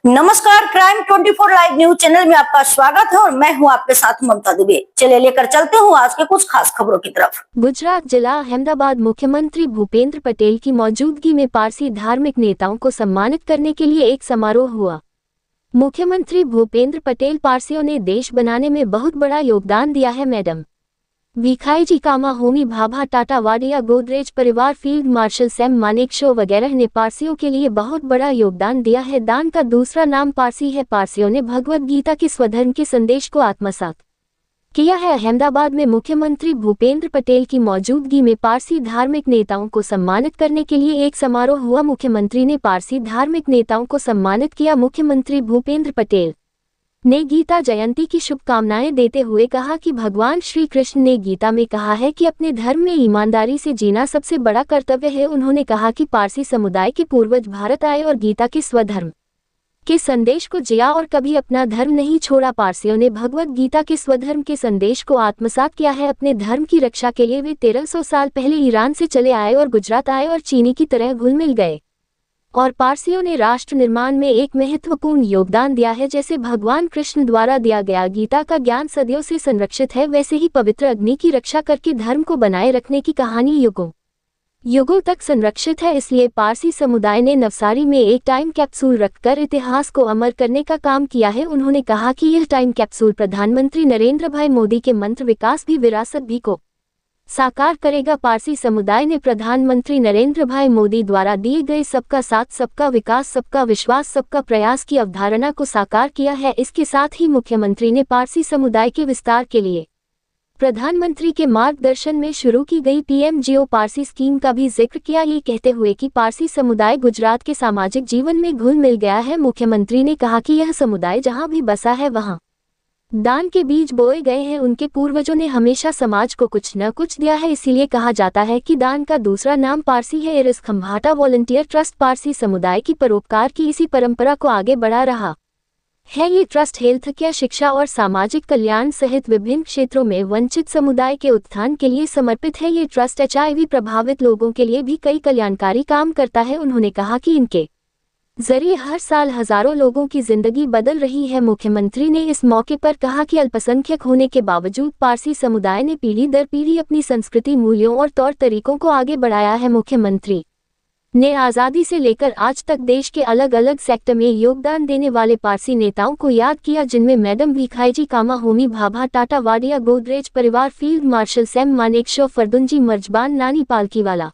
नमस्कार, crime 24 live news channel में आपका स्वागत है और मैं हूं आपके साथ ममता दुबे। चलिए लेकर चलते हूं आज के कुछ खास खबरों की तरफ। गुजरात जिला अहमदाबाद मुख्यमंत्री भूपेंद्र पटेल की मौजूदगी में पारसी धार्मिक नेताओं को सम्मानित करने के लिए एक समारोह हुआ। मुख्यमंत्री भूपेंद्र पटेल पारसियों ने देश बनाने में बहुत बड़ा योगदान दिया है। मैडम भिखाईजी कामा, होमी भाभा, टाटा वाडिया, गोदरेज परिवार, फील्ड मार्शल सैम मानेकशॉ वगैरह ने पारसियों के लिए बहुत बड़ा योगदान दिया है। दान का दूसरा नाम पारसी है। पारसियों ने भगवद गीता के स्वधर्म के संदेश को आत्मसात किया है। अहमदाबाद में मुख्यमंत्री भूपेंद्र पटेल की मौजूदगी में पारसी धार्मिक नेताओं को सम्मानित करने के लिए एक समारोह हुआ। मुख्यमंत्री ने पारसी धार्मिक नेताओं को सम्मानित किया। मुख्यमंत्री भूपेंद्र पटेल ने गीता जयंती की शुभकामनाएं देते हुए कहा कि भगवान श्री कृष्ण ने गीता में कहा है कि अपने धर्म में ईमानदारी से जीना सबसे बड़ा कर्तव्य है। उन्होंने कहा कि पारसी समुदाय के पूर्वज भारत आए और गीता के स्वधर्म के संदेश को जिया और कभी अपना धर्म नहीं छोड़ा। पारसियों ने भगवद गीता के स्वधर्म के संदेश को आत्मसात किया है। अपने धर्म की रक्षा के लिए वे 1300 साल पहले ईरान से चले आए और गुजरात आए और चीनी की तरह घुल मिल गए और पारसियों ने राष्ट्र निर्माण में एक महत्वपूर्ण योगदान दिया है। जैसे भगवान कृष्ण द्वारा दिया गया गीता का ज्ञान सदियों से संरक्षित है, वैसे ही पवित्र अग्नि की रक्षा करके धर्म को बनाए रखने की कहानी युगों तक संरक्षित है। इसलिए पारसी समुदाय ने नवसारी में एक टाइम कैप्सूल रखकर इतिहास को अमर करने का काम किया है। उन्होंने कहा कि यह टाइम कैप्सूल प्रधानमंत्री नरेंद्र भाई मोदी के मंत्र विकास भी विरासत भी को साकार करेगा। पारसी समुदाय ने प्रधानमंत्री नरेंद्र भाई मोदी द्वारा दिए गए सबका साथ, सबका विकास, सबका विश्वास, सबका प्रयास की अवधारणा को साकार किया है। इसके साथ ही मुख्यमंत्री ने पारसी समुदाय के विस्तार के लिए प्रधानमंत्री के मार्गदर्शन में शुरू की गई पीएमजीओ पारसी स्कीम का भी जिक्र किया, ये कहते हुए कि पारसी समुदाय गुजरात के सामाजिक जीवन में घुल मिल गया है। मुख्यमंत्री ने कहा कि यह समुदाय जहां भी बसा है वहां दान के बीज बोए गए हैं। उनके पूर्वजों ने हमेशा समाज को कुछ न कुछ दिया है, इसीलिए कहा जाता है कि दान का दूसरा नाम पारसी है। एरिस खंभाटा वॉलंटियर ट्रस्ट पारसी समुदाय की परोपकार की इसी परंपरा को आगे बढ़ा रहा है। ये ट्रस्ट हेल्थ केयर, शिक्षा और सामाजिक कल्याण सहित विभिन्न क्षेत्रों में वंचित समुदाय के उत्थान के लिए समर्पित है। ये ट्रस्ट एचआईवी प्रभावित लोगों के लिए भी कई कल्याणकारी काम करता है। उन्होंने कहा कि इनके जरिए हर साल हजारों लोगों की जिंदगी बदल रही है। मुख्यमंत्री ने इस मौके पर कहा कि अल्पसंख्यक होने के बावजूद पारसी समुदाय ने पीढ़ी दर पीढ़ी अपनी संस्कृति, मूल्यों और तौर तरीकों को आगे बढ़ाया है। मुख्यमंत्री ने आज़ादी से लेकर आज तक देश के अलग अलग सेक्टर में योगदान देने वाले पारसी नेताओं को याद किया, जिनमें मैडम भिखाईजी कामा, होमी भाभा, टाटा वाडिया, गोदरेज परिवार, field marshal Sam Manekshaw, फर्दुंजी Marzban, नानी पालकीवाला,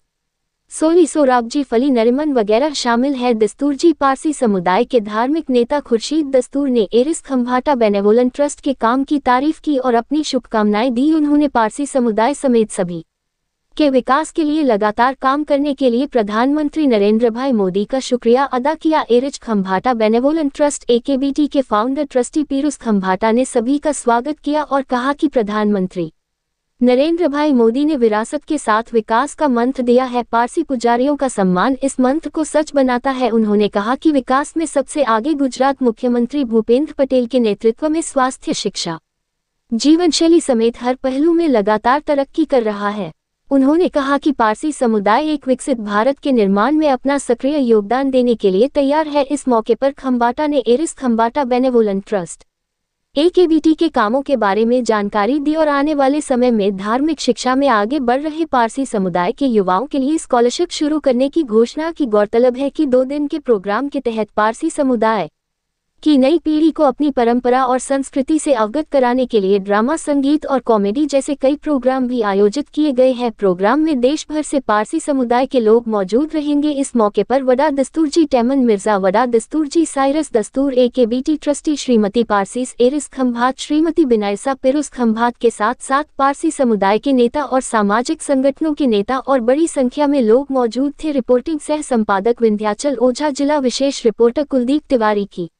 सोली सोराबजी, फली नरिमन वगैरह शामिल है। दस्तूरजी पारसी समुदाय के धार्मिक नेता खुर्शीद दस्तूर ने एरिस खंभाटा बेनेवोलेंट ट्रस्ट के काम की तारीफ की और अपनी शुभकामनाएं दी। उन्होंने पारसी समुदाय समेत सभी के विकास के लिए लगातार काम करने के लिए प्रधानमंत्री नरेंद्र भाई मोदी का शुक्रिया अदा किया। एरिस खंभाटा बेनेवोलेंट ट्रस्ट एकेबीटी के फाउंडर ट्रस्टी पीरूस खंभाटा ने सभी का स्वागत किया और कहा कि प्रधानमंत्री नरेंद्र भाई मोदी ने विरासत के साथ विकास का मंत्र दिया है। पारसी पुजारियों का सम्मान इस मंत्र को सच बनाता है। उन्होंने कहा कि विकास में सबसे आगे गुजरात मुख्यमंत्री भूपेंद्र पटेल के नेतृत्व में स्वास्थ्य, शिक्षा, जीवन शैली समेत हर पहलू में लगातार तरक्की कर रहा है। उन्होंने कहा कि पारसी समुदाय एक विकसित भारत के निर्माण में अपना सक्रिय योगदान देने के लिए तैयार है। इस मौके पर खंभाटा ने एरिस खंभाटा बेनेवोलेंट ट्रस्ट एकेबीटी के कामों के बारे में जानकारी दी और आने वाले समय में धार्मिक शिक्षा में आगे बढ़ रहे पारसी समुदाय के युवाओं के लिए स्कॉलरशिप शुरू करने की घोषणा की। गौरतलब है कि 2 दिन के प्रोग्राम के तहत पारसी समुदाय की नई पीढ़ी को अपनी परंपरा और संस्कृति से अवगत कराने के लिए ड्रामा, संगीत और कॉमेडी जैसे कई प्रोग्राम भी आयोजित किए गए हैं। प्रोग्राम में देश भर से पारसी समुदाय के लोग मौजूद रहेंगे। इस मौके पर वडा दस्तूरजी टेमन मिर्जा, वडा दस्तूरजी साइरस दस्तूर, एकेबीटी ट्रस्टी श्रीमती पारसीस एरिस खंभात, श्रीमती बिनायसा पिरुस खंभात के साथ साथ पारसी समुदाय के नेता और सामाजिक संगठनों के नेता और बड़ी संख्या में लोग मौजूद थे। रिपोर्टिंग सह संपादक विंध्याचल ओझा, जिला विशेष रिपोर्टर कुलदीप तिवारी की।